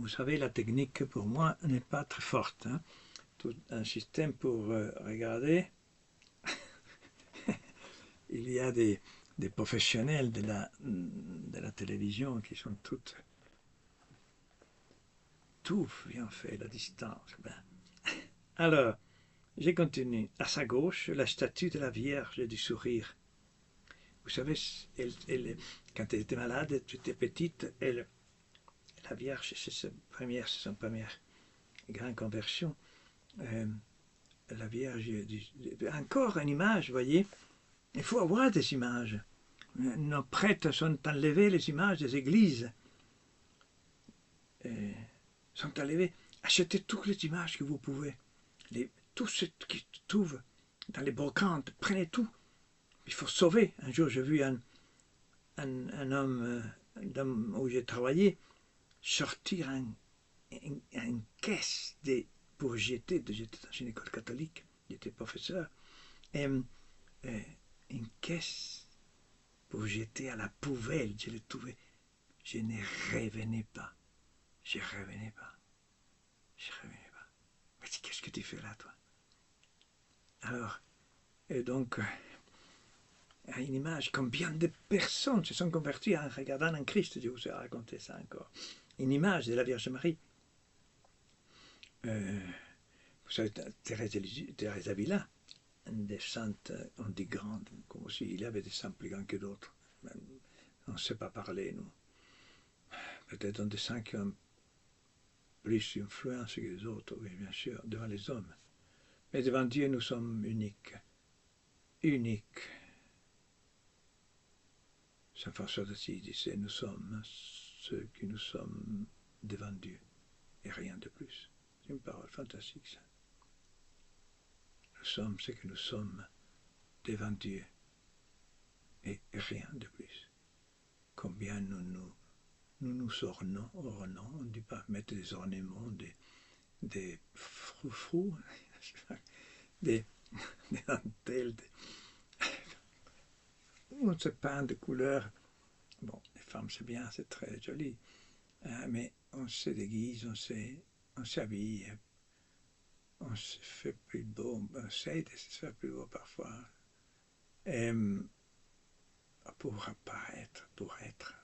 savez, la technique pour moi n'est pas très forte. Hein. Tout un système pour regarder. Il y a des professionnels de la télévision qui sont tout bien fait, la distance. Ben. Alors, j'ai continué. À sa gauche, la statue de la Vierge du Sourire. Vous savez, quand elle était malade, elle était petite, la Vierge, c'est son première grande conversion. La Vierge, encore une image, vous voyez. Il faut avoir des images. Nos prêtres sont enlevés, les images des églises. Sont enlevés. Achetez toutes les images que vous pouvez. Tout ce qui se trouve dans les brocantes, prenez tout. Il faut sauver. Un jour, j'ai vu un homme où j'ai travaillé sortir une caisse pour jeter. J'étais dans une école catholique, j'étais professeur. Une caisse pour jeter à la poubelle, je l'ai trouvé. Je ne revenais pas. Je revenais pas. Mais qu'est-ce que tu fais là, toi? Alors, et donc, à une image, combien de personnes se sont converties en regardant un Christ, je vous ai raconté ça encore. Une image de la Vierge Marie. Vous savez, Thérèse d'Avila, une des saintes, on dit grande, comme si il y avait des saints plus grands que d'autres. On ne sait pas parler, nous. Peut-être des saints qui ont plus d'influence que les autres, oui, bien sûr, devant les hommes. Mais devant Dieu, nous sommes uniques. Uniques. Saint François d'Assise disait, nous sommes ceux que nous sommes devant Dieu, et rien de plus. C'est une parole fantastique, ça. Nous sommes ce que nous sommes devant Dieu, et rien de plus. Combien nous ornons, on ne dit pas mettre des ornements, des froufrous, des dentelles, on se peint de couleurs. Bon, les femmes c'est bien, c'est très joli, mais on se déguise, on s'habille, on se fait plus beau, on essaie de se faire plus beau parfois, pour apparaître, pour être.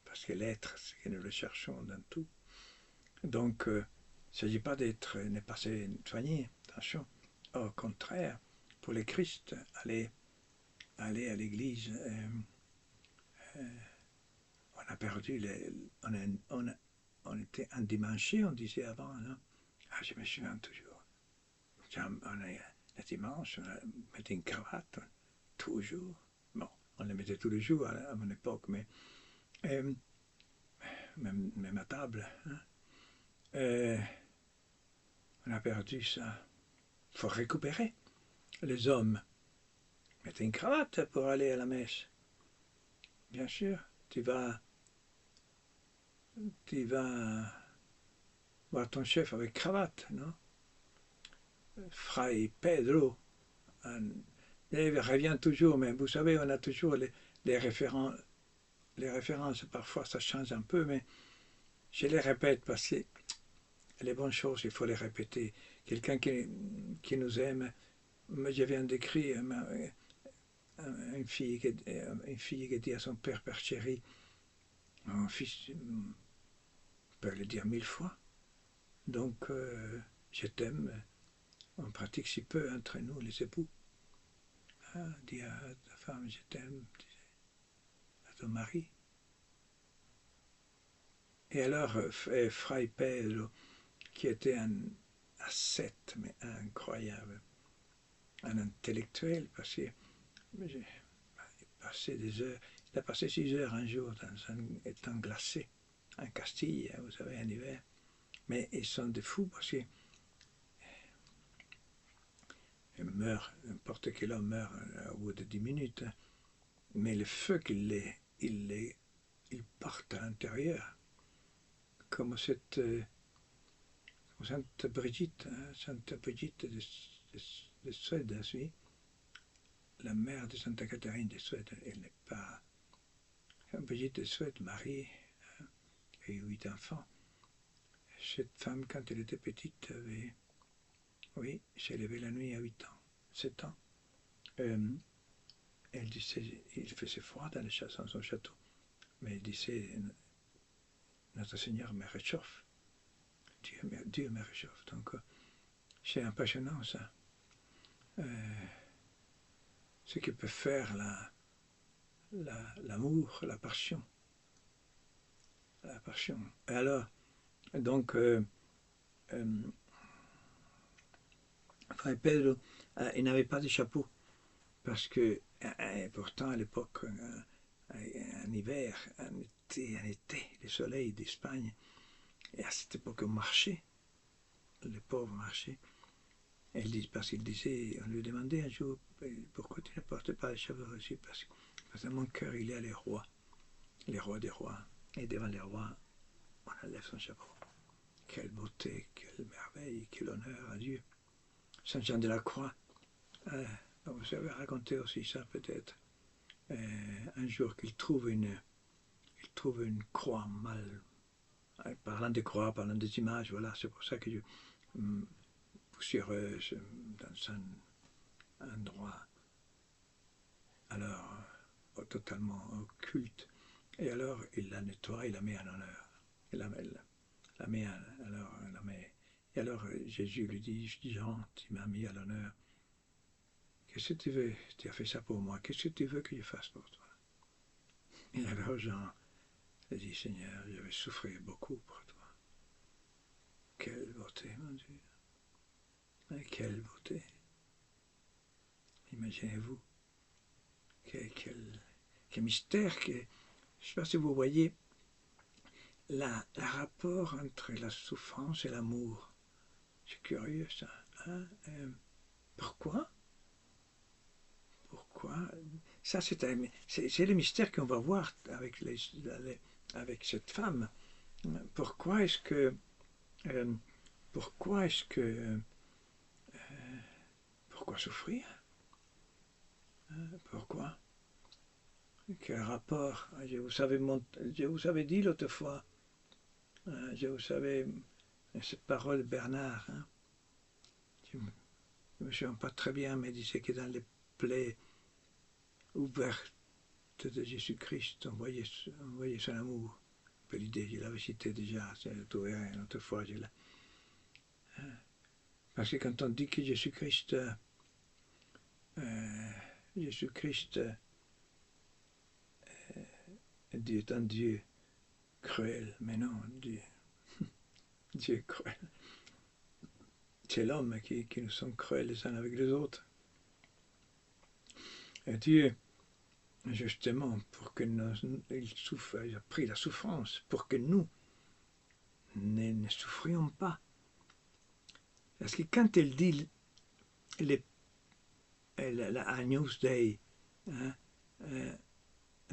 Parce que l'être, c'est que nous le cherchons dans tout. Donc, il ne s'agit pas d'être, ne pas se soigner, attention. Au contraire, pour les Christ, aller à l'église, on a perdu, on était endimanché, on disait avant, non? Ah, je me souviens toujours. Le dimanche, on mettait une cravate, toujours. Bon, on le mettait tous les jours à mon époque, mais même à table. Hein. On a perdu ça. Il faut récupérer. Les hommes mettaient une cravate pour aller à la messe. Bien sûr, tu vas voir ton chef avec cravate, non? Fray Pedro. Il revient toujours, mais vous savez, on a toujours les références. Les références, parfois, ça change un peu, mais je les répète parce que les bonnes choses, il faut les répéter. Quelqu'un qui nous aime, je viens d'écrire une fille qui dit à son père, Père chéri, mon fils peut le dire 1000 fois. Donc, je t'aime. On pratique si peu entre nous, les époux. Ah, dis à ta femme, je t'aime, à ton mari. Et alors, Fray Pedro, qui était un ascète, mais incroyable, un intellectuel, parce qu'il passait des heures, il a passé 6 heures un jour dans un étang glacé, en Castille, vous savez, en hiver. Mais ils sont des fous parce qu'ils meurent, n'importe quel homme meurt au bout de 10 minutes. Mais le feu qu'il porte à l'intérieur, comme Sainte Brigitte, Sainte Brigitte de Suède, la mère de Sainte Catherine de Suède, elle n'est pas... Sainte Brigitte de Suède, mariée, et 8 enfants. cette femme, quand elle était petite, avait, oui, s'est levée la nuit à 8 ans, 7 ans. Elle disait, il faisait froid dans son château, mais elle disait, Notre Seigneur me réchauffe, Dieu me réchauffe. Donc, c'est impressionnant ça. Ce que peut faire l'amour, la passion. La passion. Et alors, donc, Frère Pedro, il n'avait pas de chapeau, parce que pourtant à l'époque, en hiver, en été, le soleil d'Espagne, et à cette époque on marchait, les pauvres marchaient. Parce qu'il disait, on lui demandait un jour, pourquoi tu ne portes pas le chapeau aussi, parce que dans mon cœur il y a les rois des rois, et devant les rois, on enlève son chapeau. Quelle beauté, quelle merveille, quel honneur à Dieu. Saint Jean de la Croix, vous avez raconté aussi ça peut-être, un jour qu'il trouve une croix mal, parlant des croix, parlant des images, voilà, c'est pour ça que je poussiéreuse dans un endroit alors totalement occulte, et alors il la nettoie, il la met en honneur, il la met alors la met, et alors Jésus lui dit, Jean, tu m'as mis à l'honneur. Qu'est-ce que tu veux? Tu as fait ça pour moi. Qu'est-ce que tu veux que je fasse pour toi? Et alors Jean a dit, Seigneur, je vais souffrir beaucoup pour toi. Quelle beauté, mon Dieu. Et quelle beauté. Imaginez-vous. Quel mystère. Je ne sais pas si vous voyez le rapport entre la souffrance et l'amour. C'est curieux ça. Hein? Pourquoi? Pourquoi? Ça, c'est le mystère qu'on va voir avec cette femme. Pourquoi est-ce que pourquoi souffrir? Pourquoi? Quel rapport? Je vous avais dit l'autre fois, je vous avais cette parole de Bernard, hein? Je ne me souviens pas très bien, mais il disait que dans les plaies ouvertes de Jésus-Christ, on voyait son amour. Un peu l'idée, je l'avais cité déjà, c'est trouvé une autre fois. Parce que quand on dit que Jésus-Christ Dieu est un Dieu cruel, mais non, Dieu est cruel. C'est l'homme qui nous sommes cruels les uns avec les autres. Et Dieu, justement, pour que il a pris la souffrance, pour que nous ne souffrions pas. Parce que quand elle dit la Agnus Dei, hein,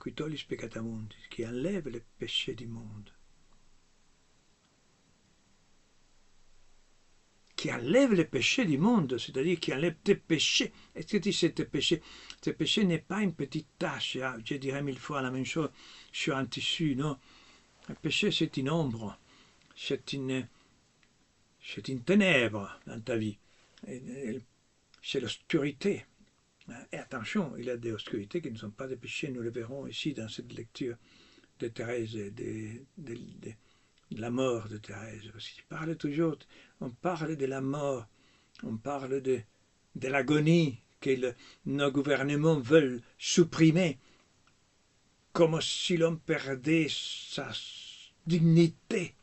qui tollis peccata mundi, qui enlève les péchés du monde, qui enlève les péchés du monde, c'est-à-dire qui enlève tes péchés. Est-ce que tu sais tes péchés? Tes péchés n'est pas une petite tache, je dirais 1000 fois la même chose sur un tissu, non. Le péché, c'est une ombre, c'est une ténèbre dans ta vie, c'est l'obscurité. Et attention, il y a des obscurités qui ne sont pas des péchés, nous le verrons ici dans cette lecture de Thérèse, de la mort de Thérèse. On parle de la mort, on parle de l'agonie que nos gouvernements veulent supprimer, comme si l'homme perdait sa dignité,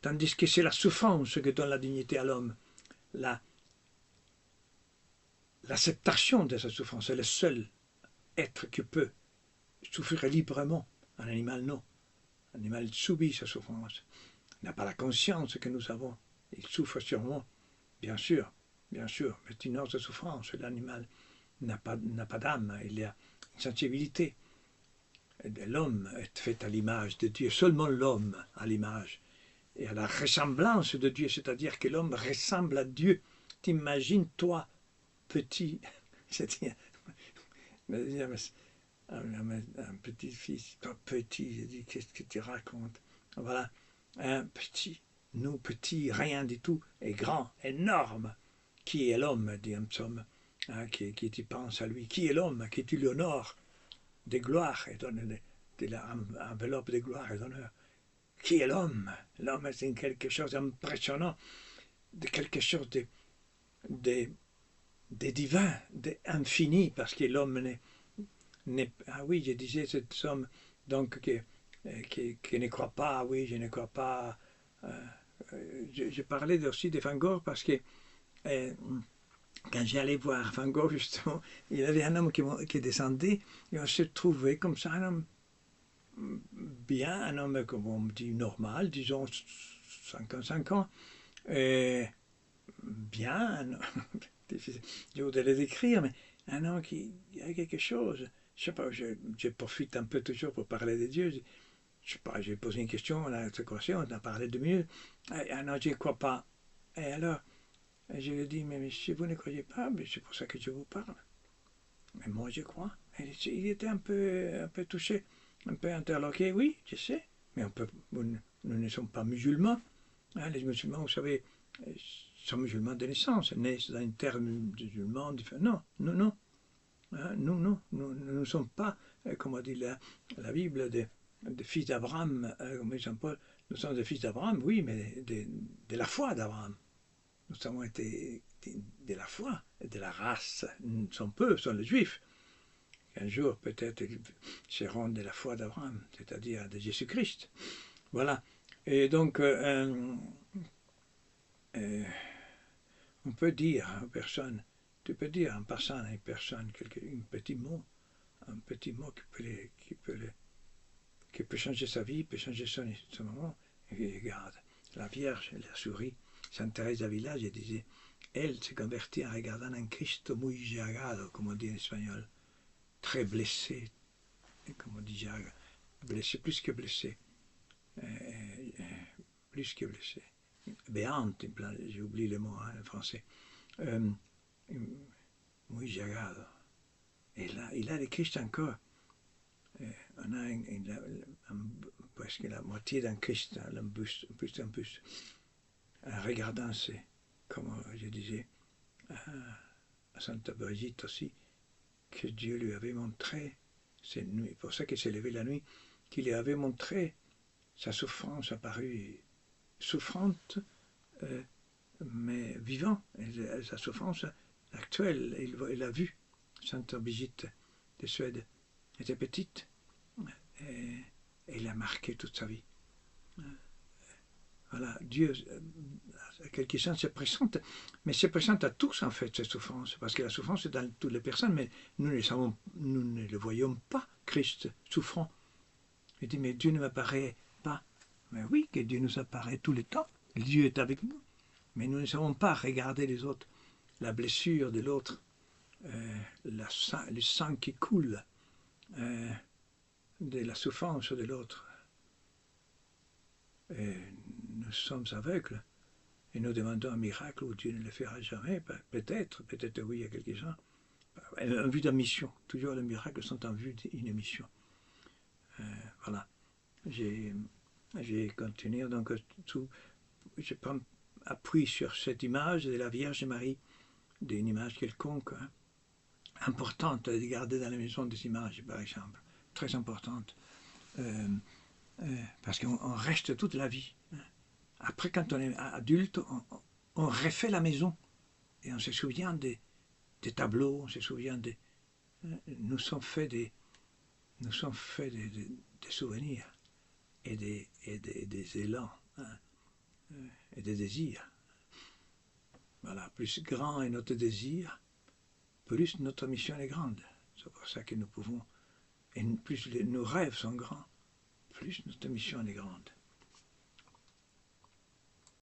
tandis que c'est la souffrance qui donne la dignité à l'homme. L'acceptation de sa souffrance, c'est le seul être qui peut souffrir librement. Un animal, non. L'animal subit sa souffrance. Il n'a pas la conscience que nous avons. Il souffre sûrement, bien sûr, mais c'est une autre souffrance. L'animal n'a pas d'âme, il a une sensibilité. L'homme est fait à l'image de Dieu, seulement l'homme a l'image et à la ressemblance de Dieu, c'est-à-dire que l'homme ressemble à Dieu. T'imagines, toi, petit, un petit-fils, pas petit, je dis, qu'est-ce que tu racontes? Voilà, un petit, nous petits, rien du tout, et grand, énorme. Qui est l'homme, dit un psaume, hein, qui tu penses à lui? Qui est l'homme qui tu l'honores de gloire et donne de l'enveloppe de gloire et d'honneur? Qui est l'homme? L'homme, c'est quelque chose d'impressionnant, de quelque chose de divin, d'infini, parce que l'homme n'est. Ah oui, je disais cette somme, donc, qui ne croit pas, oui, je ne crois pas. Je parlais aussi de Van Gogh parce que quand j'allais voir Van Gogh, justement, il y avait un homme qui descendait et on se trouvait comme ça, un homme bien, un homme, comme on dit, normal, disons 55 ans, et bien, je voudrais le décrire, mais un homme qui a quelque chose. Je sais pas, je profite un peu toujours pour parler de Dieu. Je sais pas, j'ai posé une question, on a on a parlé 2 minutes. Ah non, je ne crois pas. Et alors, je lui ai dit, mais si vous ne croyez pas, c'est pour ça que je vous parle. Mais moi, je crois. Et il était un peu touché, un peu interloqué. Oui, je sais, mais nous ne sommes pas musulmans. Hein, les musulmans, vous savez, sont musulmans de naissance, nés dans une terre musulmane. Non, non, non. Hein, nous ne sommes pas, comme on dit la Bible, des fils d'Abraham, comme Saint Paul. Nous sommes des fils d'Abraham, oui, mais de la foi d'Abraham. Nous avons été de la foi, de la race. Sont peu, sont les Juifs. Un jour, peut-être, ils seront de la foi d'Abraham, c'est-à-dire de Jésus-Christ. Voilà. Et donc, on peut dire à une personne, tu peux dire en passant à une personne un petit mot qui peut changer sa vie, peut changer son moment. Et regarde, la Vierge, elle a souri. Sainte Thérèse d'Avila, je disais, elle s'est convertie en regardant un Cristo muy llagado, comme on dit en espagnol, très blessé, comme on dit llaga, blessé, plus que blessé, plus que blessé, béante, j'ai oublié le mot en français, muy llagado. Et là, il a le Christ encore. On a presque la moitié d'un Christ, un buste, plus d'un buste. En regardant, c'est, comme je disais, à Santa Brigitte aussi, que Dieu lui avait montré, c'est pour ça qu'il s'est levé la nuit, qu'il lui avait montré sa souffrance apparue souffrante, mais vivant. Et sa souffrance actuelle, il l'a vue. Santa Brigitte de Suède était petite et il a marqué toute sa vie. Voilà, Dieu, à quelque chose, se présente, mais se présente à tous en fait, cette souffrance, parce que la souffrance est dans toutes les personnes, mais nous ne le voyons pas, Christ souffrant. Il dit, mais Dieu ne m'apparaît pas. Mais oui, que Dieu nous apparaît tout le temps, Dieu est avec nous, mais nous ne savons pas regarder les autres, la blessure de l'autre, le sang qui coule, de la souffrance de l'autre. Et nous sommes aveugles et nous demandons un miracle où Dieu ne le fera jamais. Peut-être oui, il y a quelques-uns. En vue d'une mission. Toujours les miracles sont en vue d'une mission. Voilà. J'ai continué. Donc, je prends appui sur cette image de la Vierge Marie, d'une image quelconque, hein, importante de garder dans la maison des images, par exemple. Très importante. Parce qu'on reste toute la vie. Après, quand on est adulte, on refait la maison. Et on se souvient des tableaux, on se souvient des... Nous sommes faits des souvenirs et des élans, hein, et des désirs. Voilà, plus grand est notre désir, plus notre mission est grande. C'est pour ça que nous pouvons... Et plus nos rêves sont grands, plus notre mission est grande.